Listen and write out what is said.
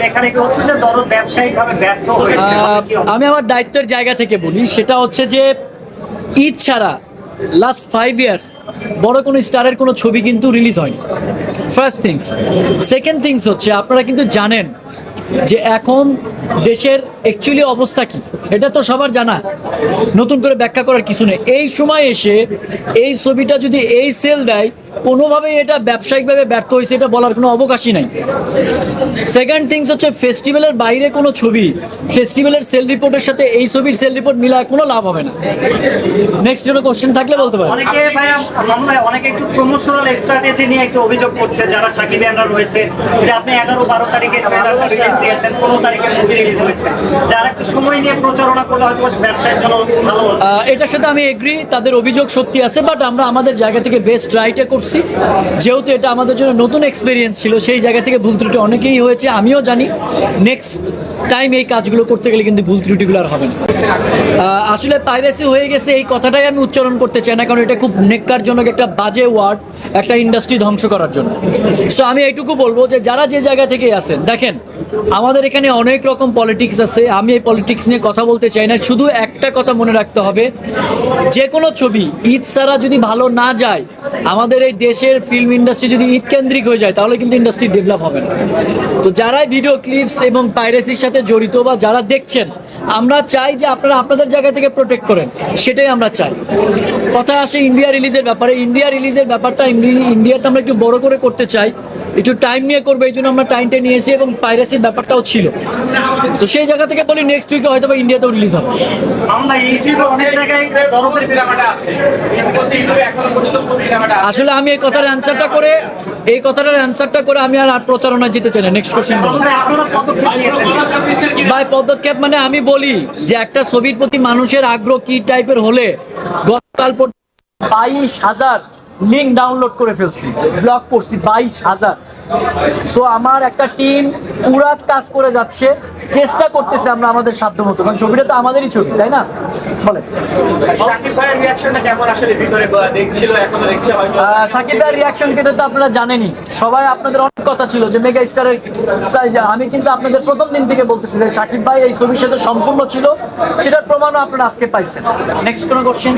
এখানে কি হচ্ছে যে দরদ ব্যবসায়িকভাবে ব্যর্থ হয়েছে? আমি আমার দায়িত্বের জায়গা থেকে বলি, সেটা হচ্ছে যে ঈদ ছাড়া লাস্ট 5 ইয়ার্স বড় কোনো স্টারের কোনো ছবি কিন্তু রিলিজ হয়নি। First things. সেকেন্ড থিংস হচ্ছে আপনারা কিন্তু জানেন যে এখন দেশের অ্যাকচুয়ালি অবস্থা কি, এটা তো সবার জানা, নতুন করে ব্যাখ্যা করার কিছু নেই। এই সময় এসে এই ছবিটা যদি এই সেল দেয়, কোনোভাবেই এটা ব্যবসায়িকভাবে ব্যর্থ হয়েছে এটা বলার কোনো অবকাশই নাই। সেকেন্ড থিংস হচ্ছে ফেস্টিভ্যালের বাইরে কোনো ছবি ফেস্টিভ্যালের সেল রিপোর্টের সাথে এই ছবির সেল রিপোর্ট মিলায় কোনো লাভ হবে না। নেক্সট কোনো কোশ্চেন থাকলে বলতে পারেন। অনেকে ভাইয়া মামলায় অনেকে একটু প্রমোশনাল স্ট্র্যাটেজি নিয়ে একটু অভিযোগ করছে যারা সাকিবিয়ানরা রয়েছে, যে আপনি 11-12 তারিখে ট্রেলারটা রিলিজ দিয়েছেন, 15 তারিখে মুভি রিলিজ হয়েছে, যারা একটু সময় নিয়ে প্রচারণা করলে হয়তো ব্যবসায়ের জন্য ভালো হতো। এটার সাথে আমি এগ্রি, তাদের অভিযোগ সত্যি আছে, বাট আমরা আমাদের জায়গা থেকে বেস্ট ট্রাইটা করছি। যেহেতু এটা আমাদের জন্য নতুন এক্সপিরিয়েন্স ছিল, সেই জায়গা থেকে ভুল ত্রুটি অনেকেই হয়েছে, আমিও জানি। নেক্সট টাইম এই কাজগুলো করতে গেলে কিন্তু ভুল ত্রুটিগুলো আর হবে না। আসলে পাইরেসি হয়ে গেছে এই কথাটাই আমি উচ্চারণ করতে চাই না, কারণ এটা খুব নেক্কারজনক একটা বাজে ওয়ার্ড একটা ইন্ডাস্ট্রি ধ্বংস করার জন্য। সো আমি এইটুকু বলবো যে যারা যে জায়গা থেকে আছেন, দেখেন আমাদের এখানে অনেক রকম পলিটিক্স আছে, আমি এই পলিটিক্স নিয়ে কথা বলতে চাই না। শুধু একটা কথা মনে রাখতে হবে, যে কোনো ছবি ঈদ ছাড়া যদি ভালো না যায়, আমাদের এই দেশের ফিল্ম ইন্ডাস্ট্রি যদি ঈদ কেন্দ্রিক হয়ে যায়, তাহলে কিন্তু ইন্ডাস্ট্রি ডেভেলপ হবে না। তো যারা ভিডিও ক্লিপস এবং পাইরেসির সাথে জড়িত বা যারা দেখছেন, আমরা চাই যে আপনারা আপনাদের জায়গা থেকে প্রোটেক্ট করেন, সেটাই আমরা চাই। কথা আসে ইন্ডিয়া রিলিজের ব্যাপারে। ইন্ডিয়া রিলিজের ব্যাপারটা ইন্ডিয়াতে আমরা একটু বড় করে করতে চাই, একটু টাইম নিয়ে করবো, এই জন্য আমরা টাইমটা নিয়েছি, এবং পাইরেসির ব্যাপারটাও ছিল। তো সেই জায়গা থেকে বলি নেক্সট উইকে হয়তো বা ইন্ডিয়াতেও রিলিজ হবে। আমরা ইউটিউবে অনেক জায়গায় দরদের সিনেমাটা আছে, আসলে আমি এই কথাটার অ্যান্সারটা করে আমি আর প্রচারণা যেতে চাই না। নেক্সট কোশ্চেন আপনারা পদক্ষেপ নিয়েছেন? ভাই পদক্ষেপ মানে আমি বলি যে একটা ছবির প্রতি মানুষের আগ্রহ কি টাইপের হলে, গতকাল 22,000 লিঙ্ক ডাউনলোড করে ফেলছি, ব্লক করছি 22,000। সো আমার একটা টিম পুরা কাজ করে যাচ্ছে, চেষ্টা করতেছে আমরা আমাদের সাধ্য মতো, কারণ ছবিটা তো আমাদেরই ছবি, তাই না? বলে শাকিব ভাইয়ের রিঅ্যাকশনটা কেমন আসলে ভিতরে দেখছিল, এখনো দেখছে হয়তো? শাকিব ভাইয়ের রিঅ্যাকশন কেটে তো আপনারা জানেনই, সবাই আপনাদের অনেক কথা ছিল যে মেগা স্টারের সাইজ। আমি কিন্তু আপনাদের প্রথম দিন থেকে বলতেছি যে শাকিব ভাই এই ছবির সাথে সম্পূর্ণ ছিল, সেটার প্রমাণও আপনারা আজকে পাইছেন। নেক্সট কোনো কোশ্চেন?